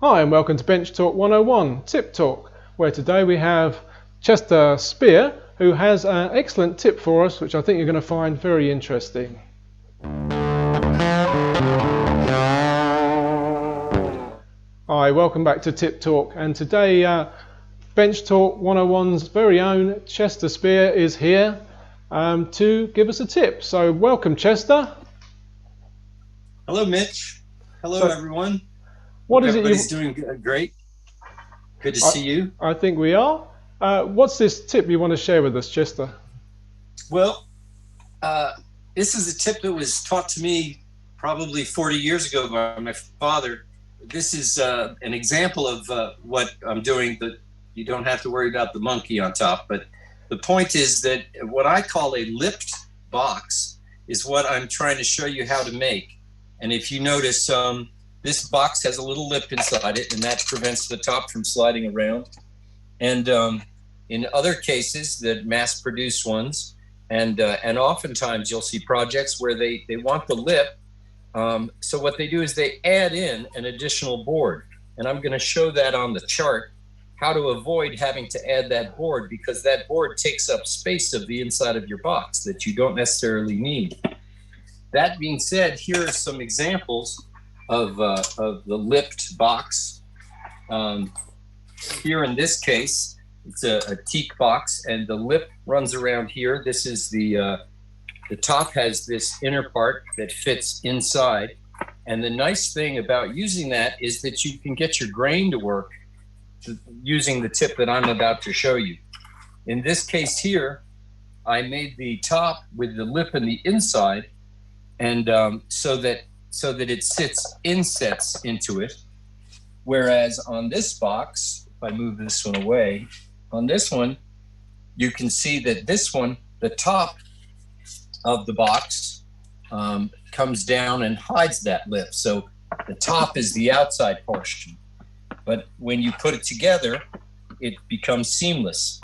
Hi and welcome to Bench Talk 101, Tip Talk, where today we have Chester Spier, who has an excellent tip for us, which I think you're going to find very interesting. Hi, welcome back to Tip Talk, and today Bench Talk 101's very own Chester Spier is here to give us a tip. So welcome, Chester. Hello, Mitch. Hello, everyone. What Hope is it everybody's doing great. Good to see you. I think we are. What's this tip you want to share with us, Chester? Well, this is a tip that was taught to me probably 40 years ago by my father. This is an example of what I'm doing, but you don't have to worry about the monkey on top. But the point is that what I call a lipped box is what I'm trying to show you how to make. And if you notice, this box has a little lip inside it, and that prevents the top from sliding around. And in other cases, the mass-produced ones, and oftentimes you'll see projects where they want the lip. So what they do is they add in an additional board. And I'm going to show that on the chart, how to avoid having to add that board, because that board takes up space of the inside of your box that you don't necessarily need. That being said, here are some examples of the lipped box. Here in this case, it's a teak box, and the lip runs around here. This is the top has this inner part that fits inside. And the nice thing about using that is that you can get your grain to work using the tip that I'm about to show you. In this case here, I made the top with the lip in the inside, and so that it insets into it. Whereas on this box, if I move this one away, on this one, you can see that this one, the top of the box comes down and hides that lip. So the top is the outside portion. But when you put it together, it becomes seamless.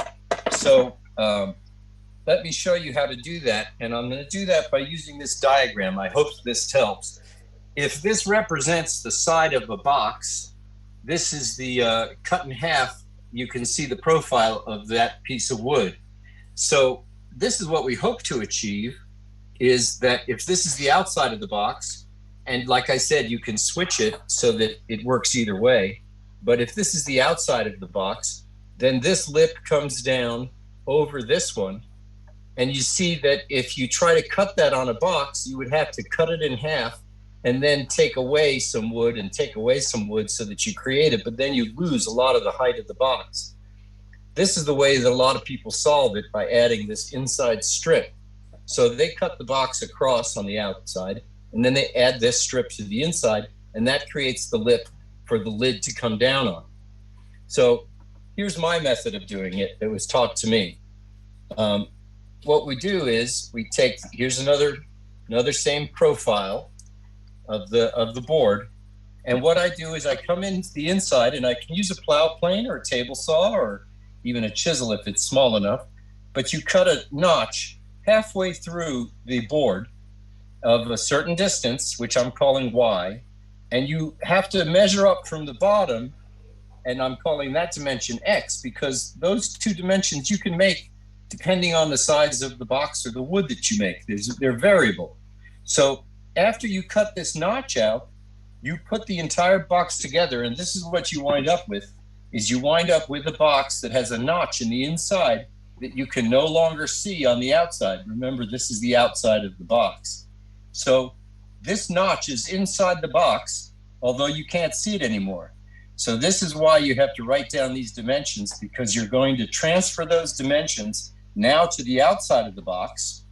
So let me show you how to do that. And I'm going to do that by using this diagram. I hope this helps. If this represents the side of a box, this is the cut in half. You can see the profile of that piece of wood. So this is what we hope to achieve, is that if this is the outside of the box, and like I said, you can switch it so that it works either way. But if this is the outside of the box, then this lip comes down over this one. And you see that if you try to cut that on a box, you would have to cut it in half and then take away some wood and take away some wood so that you create it. But then you lose a lot of the height of the box. This is the way that a lot of people solve it, by adding this inside strip. So they cut the box across on the outside, and then they add this strip to the inside, and that creates the lip for the lid to come down on. So here's my method of doing it that was taught to me. What we do is we take, here's another same profile of the board. And what I do is I come into the inside, and I can use a plow plane or a table saw or even a chisel if it's small enough. But you cut a notch halfway through the board of a certain distance, which I'm calling Y. And you have to measure up from the bottom, and I'm calling that dimension X, because those two dimensions you can make depending on the size of the box or the wood that you make. They're variable. So after you cut this notch out, you put the entire box together, and this is what you wind up with, is you wind up with a box that has a notch in the inside that you can no longer see on the outside. Remember, this is the outside of the box. So this notch is inside the box, although you can't see it anymore. So this is why you have to write down these dimensions, because you're going to transfer those dimensions now to the outside of the box,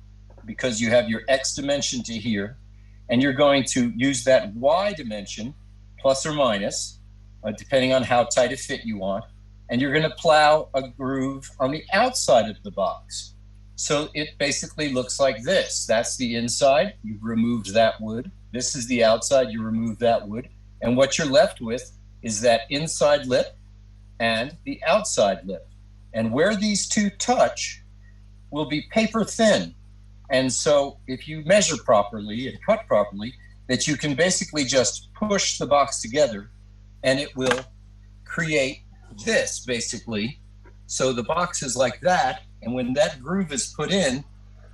because you have your X dimension to here, and you're going to use that Y dimension, plus or minus, depending on how tight a fit you want, and you're going to plow a groove on the outside of the box. So it basically looks like this. That's the inside. You've removed that wood. This is the outside. You remove that wood. And what you're left with is that inside lip and the outside lip. And where these two touch will be paper thin. And so if you measure properly and cut properly, that you can basically just push the box together and it will create this basically. So the box is like that, and when that groove is put in,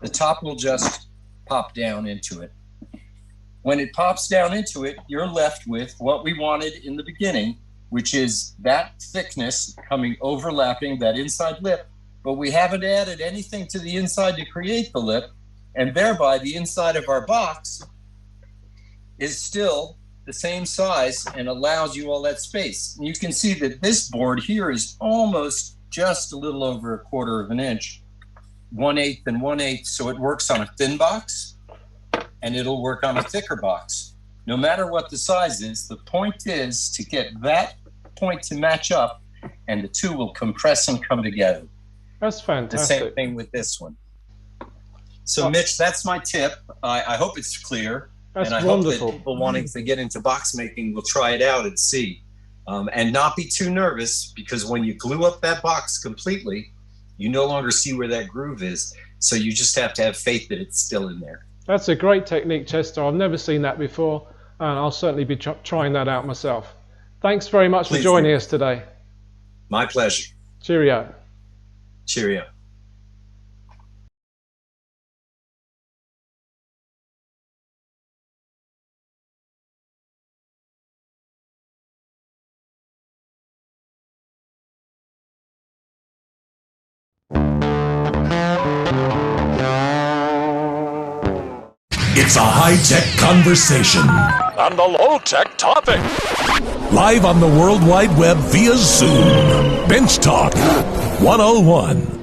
the top will just pop down into it. When it pops down into it, you're left with what we wanted in the beginning, which is that thickness coming overlapping that inside lip, but we haven't added anything to the inside to create the lip, and thereby the inside of our box is still the same size and allows you all that space. And you can see that this board here is almost just a little over 1/4 of an inch, 1/8 and 1/8, so it works on a thin box and it'll work on a thicker box. No matter what the size is, the point is to get that point to match up, and the two will compress and come together. That's fantastic. The same thing with this one. So Mitch, that's my tip. I hope it's clear. That's and I wonderful. hope that people wanting to get into box making will try it out and see. And not be too nervous, because when you glue up that box completely, you no longer see where that groove is. So you just have to have faith that it's still in there. That's a great technique, Chester. I've never seen that before, and I'll certainly be trying that out myself. Thanks very much for joining us today. My pleasure. Cheerio. Cheerio. It's a high-tech conversation and a low-tech topic. live on the World Wide Web via Zoom. Bench Talk 101.